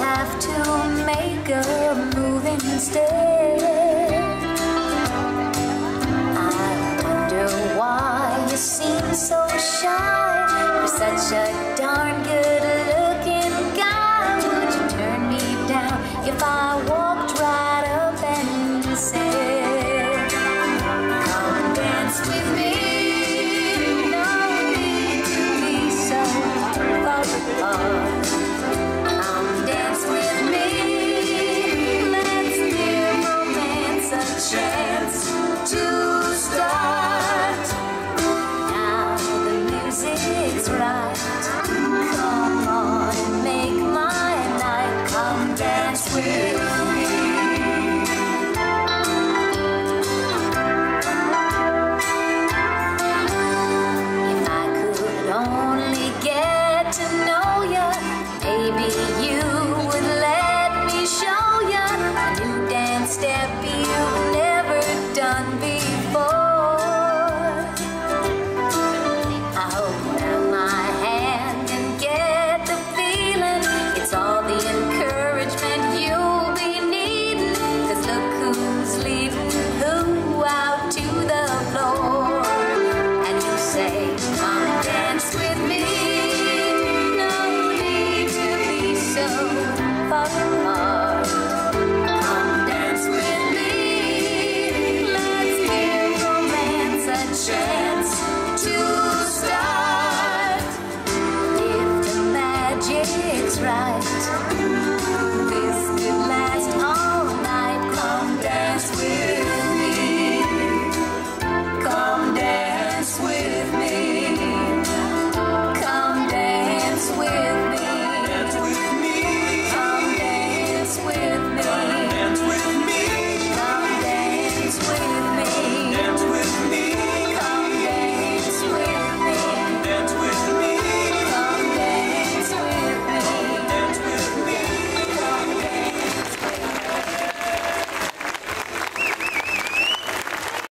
have to make a move instead. I wonder why you seem so shy. You're such a darn good-looking guy. Would you turn me down if I walked right up and said, "Come dance with me"? No need to be so far apart. Come dance with me. Let's give romance a chance to start. Now the music's right. Come on and make my night. Come dance with me. If I could only get to know you, maybe you would let me show you a new dance step you've never done before. I hold out my hand and get the feeling it's all the encouragement you'll be needing. 'Cause look who's leading who out to the floor. And you say, "Come dance with me." No need to be so far apart.